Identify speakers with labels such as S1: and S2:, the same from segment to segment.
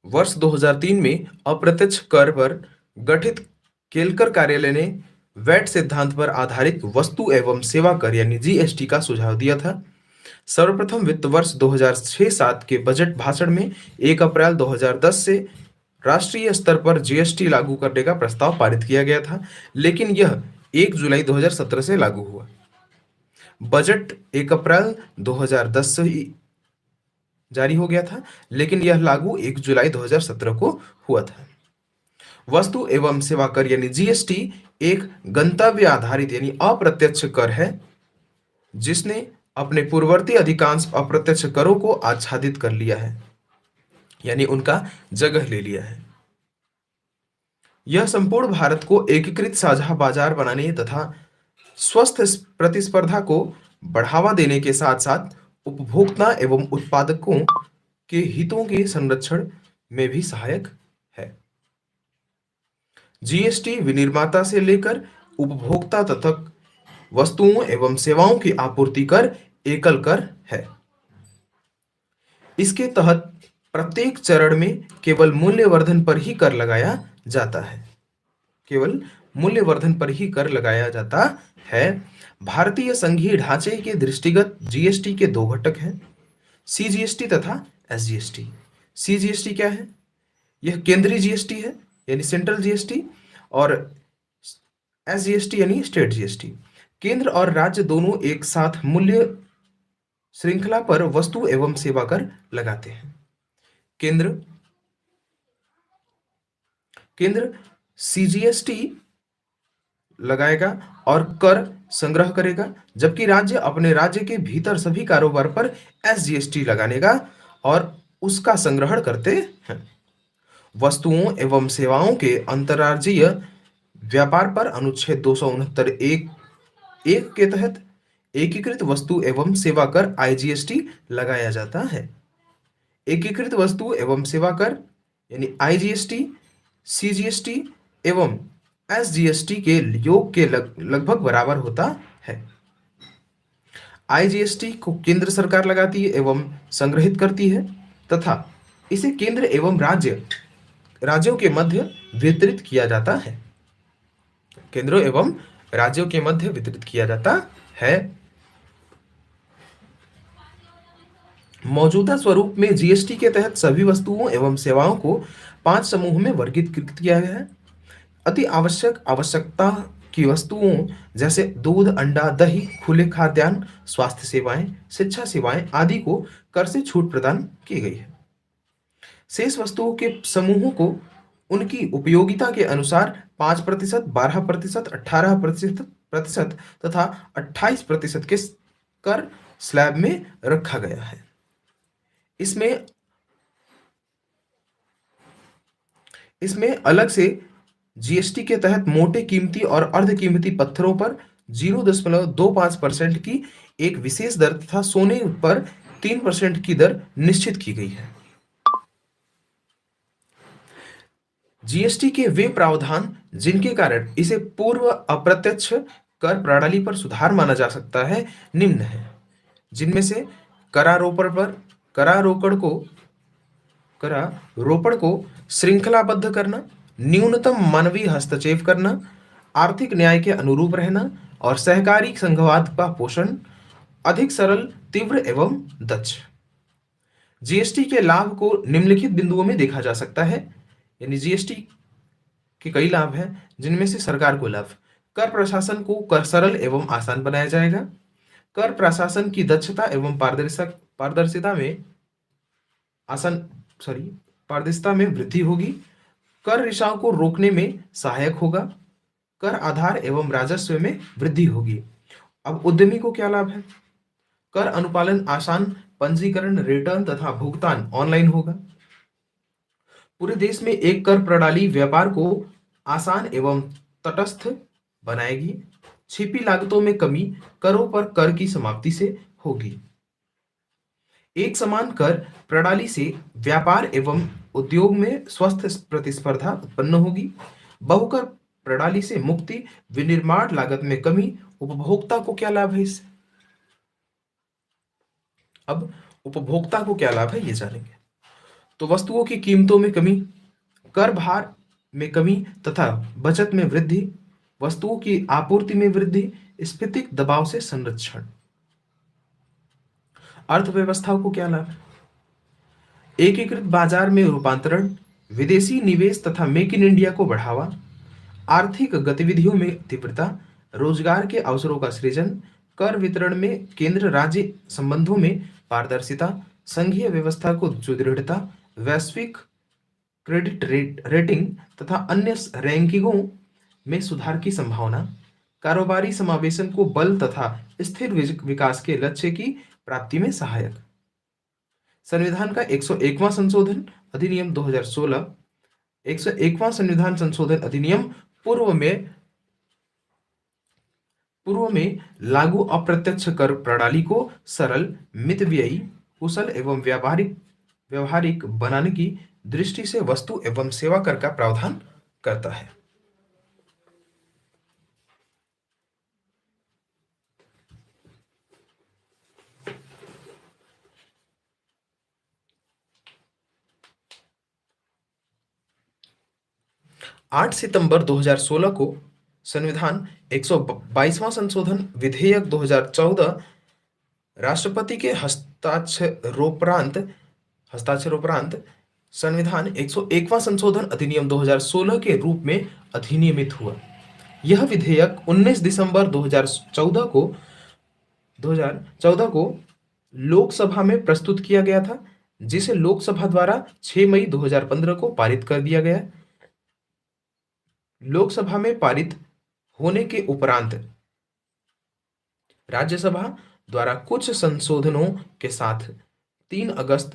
S1: वर्ष 2003 में अप्रत्यक्ष कर पर गठित केलकर कार्यालय ने वैट सिद्धांत पर आधारित वस्तु एवं सेवा कर यानी जीएसटी का सुझाव दिया था। सर्वप्रथम वित्त वर्ष 2006-07 के बजट भाषण में 1 अप्रैल 2010 से राष्ट्रीय स्तर पर जीएसटी लागू करने का प्रस्ताव पारित किया गया था, लेकिन यह 1 जुलाई 2017 से लागू हुआ। बजट 1 अप्रैल 2010 से ही जारी हो गया था, लेकिन यह लागू 1 जुलाई 2017 को हुआ था। वस्तु एवं सेवा कर यानी जीएसटी एक गंतव्य आधारित यानी अप्रत्यक्ष कर है, जिसने अपने पूर्ववर्ती अधिकांश अप्रत्यक्ष करों को आच्छादित कर लिया है, यानी उनका जगह ले लिया है। यह संपूर्ण भारत को एकीकृत साझा बाजार बनाने तथा स्वस्थ प्रतिस्पर्धा को बढ़ावा देने के साथ साथ उपभोक्ता एवं उत्पादकों के हितों के संरक्षण में भी सहायक है। जीएसटी विनिर्माता से लेकर उपभोक्ता तक वस्तुओं एवं सेवाओं की आपूर्ति कर एकल कर है। इसके तहत प्रत्येक चरण में केवल मूल्यवर्धन पर ही कर लगाया जाता है। केवल मूल्यवर्धन पर ही कर लगाया जाता है। भारतीय संघीय ढांचे के दृष्टिगत जीएसटी के दो घटक हैं, सीजीएसटी तथा एसजीएसटी। सीजीएसटी क्या है? यह केंद्रीय जीएसटी है यानी सेंट्रल जीएसटी, और एसजीएसटी यानी स्टेट जीएसटी। केंद्र और राज्य दोनों एक साथ मूल्य श्रृंखला पर वस्तु एवं सेवा कर लगाते हैं। केंद्र सीजीएसटी लगाएगा और कर संग्रह करेगा, जबकि राज्य अपने राज्य के भीतर सभी कारोबार पर एसजीएसटी लगाने का और उसका संग्रहण करते हैं। वस्तुओं एवं सेवाओं के अंतर्राज्यीय व्यापार पर अनुच्छेद 269(1) के तहत एकीकृत वस्तु एवं सेवा कर आईजीएसटी लगाया जाता है। एकीकृत वस्तु एवं सेवा कर यानी आईजीएसटी, सीजीएसटी एवं एसजीएसटी के योग के लगभग बराबर होता है। आईजीएसटी को केंद्र सरकार लगाती है एवं संग्रहित करती है तथा इसे केंद्र एवं राज्यों के मध्य वितरित किया जाता है। केंद्रों एवं राज्यों के मध्य वितरित किया जाता है। मौजूदा स्वरूप में जीएसटी के तहत सभी वस्तुओं एवं सेवाओं को 5 समूह में वर्गीकृत किया गया है। अति आवश्यकता की वस्तुओं जैसे दूध, अंडा, दही, खुले खाद्यान्न, स्वास्थ्य सेवाएं, शिक्षा सेवाएं आदि को कर से छूट प्रदान की गई है। शेष वस्तुओं के समूहों को उनकी उपयोगिता के अनुसार 5%, 12%, 18% तथा 28% के कर स्लैब में रखा गया है। इसमें अलग से जीएसटी के तहत मोटे कीमती और अर्ध कीमती पत्थरों पर 0.25% की एक विशेष दर तथा सोने पर 3% की दर निश्चित की गई है। जीएसटी के वे प्रावधान जिनके कारण इसे पूर्व अप्रत्यक्ष कर प्रणाली पर सुधार माना जा सकता है निम्न है, जिनमें से करारोपण को श्रृंखलाबद्ध करना, न्यूनतम मानवीय हस्तक्षेप करना, आर्थिक न्याय के अनुरूप रहना और सहकारी संघवाद का पोषण, अधिक सरल, तीव्र एवं दक्ष। जीएसटी के लाभ को निम्नलिखित बिंदुओं में देखा जा सकता है, यानी जीएसटी के कई लाभ हैं, जिनमें से सरकार को लाभ, कर प्रशासन को कर सरल एवं आसान बनाया जाएगा। कर प्रशासन की दक्षता एवं पारदर्शिता में वृद्धि होगी। कर रिसाव को रोकने में सहायक होगा। कर आधार एवं राजस्व में वृद्धि होगी। अब उद्यमी को क्या लाभ है? कर अनुपालन आसान, पंजीकरण, रिटर्न तथा भुगतान ऑनलाइन होगा। पूरे देश में एक कर प्रणाली व्यापार को आसान एवं तटस्थ बनाएगी। छिपी लागतों में कमी करों पर कर की समाप्ति से होगी। एक समान कर प्रणाली से व्यापार एवं उद्योग में स्वस्थ प्रतिस्पर्धा उत्पन्न होगी। बहुकर प्रणाली से मुक्ति, विनिर्माण लागत में कमी। उपभोक्ता को क्या लाभ है इससे? अब उपभोक्ता को क्या लाभ है ये जानेंगे। तो वस्तुओं की कीमतों में कमी, कर भार में कमी तथा बचत में वृद्धि, वस्तुओं की आपूर्ति में वृद्धि, स्फीतिक दबाव से संरक्षण। अर्थव्यवस्था को क्या लाभ? एकीकृत बाजार में रूपांतरण, विदेशी निवेश तथा मेक इन इंडिया को बढ़ावा, आर्थिक गतिविधियों में तीव्रता, रोजगार के अवसरों का सृजन, कर वितरण में केंद्र राज्य संबंधों में पारदर्शिता, संघीय व्यवस्था को सुदृढ़ता, वैश्विक रेटिंग तथा अन्य रैंकिंगों में सुधार की संभावना, कारोबारी समावेशन को बल तथा स्थिर विकास के लक्ष्य की प्राप्ति में सहायक। संविधान का 101वां संशोधन अधिनियम 2016, 101वां संविधान संशोधन अधिनियम पूर्व में लागू अप्रत्यक्ष कर प्रणाली को सरल, मितव्ययी, कुशल एवं व्यवहारिक बनाने की दृष्टि से वस्तु एवं सेवा कर का प्रावधान करता है। आठ सितंबर 2016 को संविधान 122वां संशोधन विधेयक 2014 राष्ट्रपति के हस्ताक्षरोपरांत संविधान 101वां संशोधन अधिनियम 2016 के रूप में अधिनियमित हुआ। यह विधेयक 19 दिसंबर 2014 को लोकसभा में प्रस्तुत किया गया था, जिसे लोकसभा द्वारा 6 मई 2015 को पारित कर दिया गया। लोकसभा में पारित होने के उपरांत राज्यसभा द्वारा कुछ संशोधनों के साथ 3 अगस्त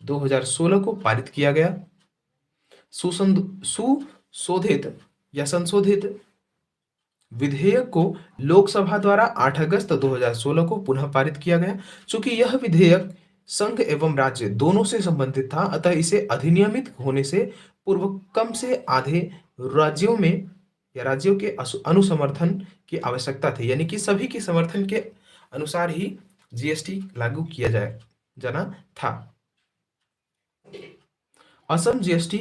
S1: 2016 को पारित किया गया। सुशोधित या संशोधित विधेयक को लोकसभा द्वारा 8 अगस्त 2016 को पुनः पारित किया गया। चूंकि यह विधेयक संघ एवं राज्य दोनों से संबंधित था, अतः इसे अधिनियमित होने से पूर्व कम से आधे राज्यों में या राज्यों के अनुसमर्थन की आवश्यकता थी, यानी कि सभी के समर्थन के अनुसार ही जीएसटी लागू किया जाना था। असम जीएसटी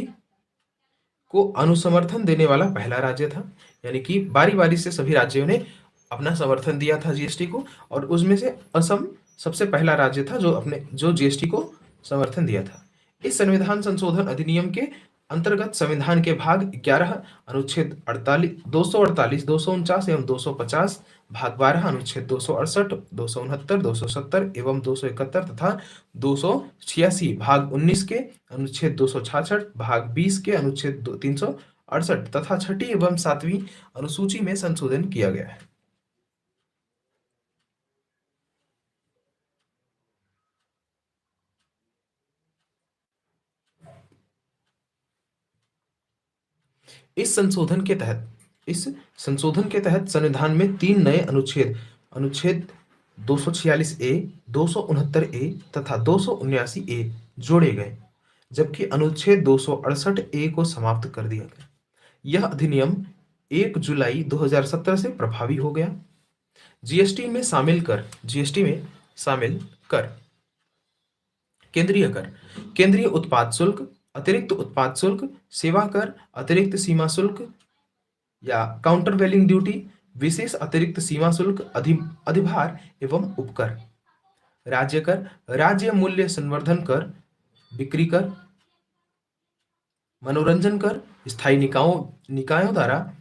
S1: को अनुसमर्थन देने वाला पहला राज्य था, यानी कि बारी बारी से सभी राज्यों ने अपना समर्थन दिया था जीएसटी को, और उसमें से असम सबसे पहला राज्य था जो जीएसटी को समर्थन दिया था। इस संविधान संशोधन अधिनियम के अंतर्गत संविधान के भाग 11 अनुच्छेद 248, 249 एवं 250, भाग 12 अनुच्छेद 268, 269, 270 एवं 271 तथा 286, भाग 19 के अनुच्छेद 266, भाग 20 के अनुच्छेद 368 तथा 6ठी एवं 7वीं अनुसूची में संशोधन किया गया है। इस संशोधन के तहत संविधान में 3 नए अनुच्छेद 246 ए, 269 ए तथा 279 ए जोड़े गए, जबकि अनुच्छेद 268 ए को समाप्त कर दिया गया। यह अधिनियम 1 जुलाई 2017 से प्रभावी हो गया। जीएसटी में शामिल कर, केंद्रीय कर, केंद्रीय उत्पाद शुल्क, अतिरिक्त उत्पाद शुल्क, सेवा कर, अतिरिक्त सीमा शुल्क या काउंटर वेलिंग ड्यूटी, विशेष अतिरिक्त सीमा शुल्क, अधिभार एवं उपकर, राज्य कर, राज्य मूल्य संवर्धन कर, बिक्री कर, मनोरंजन कर, स्थायी निकायों द्वारा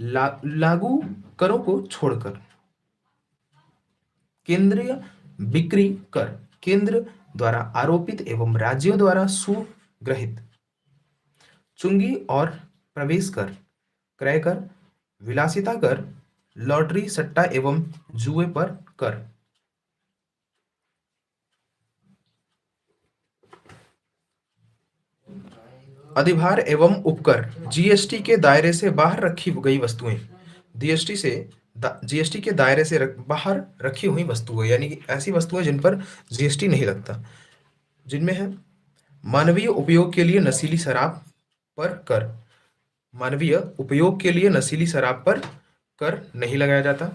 S1: लागू करों को छोड़कर, केंद्रीय बिक्री कर, केंद्र द्वारा आरोपित एवं राज्यों द्वारा सुग्रहित, चुंगी और प्रवेश कर, क्रय कर, विलासिता कर, लॉटरी, सट्टा एवं जुए पर कर। अधिभार एवं उपकर, जीएसटी के दायरे से बाहर रखी गई वस्तुएं, जीएसटी के दायरे से बाहर रखी हुई वस्तुएं, यानी कि ऐसी वस्तुएं जिन पर जीएसटी नहीं लगता, जिनमें है मानवीय उपयोग के लिए नशीली शराब पर कर, मानवीय उपयोग के लिए नशीली शराब पर कर नहीं लगाया जाता।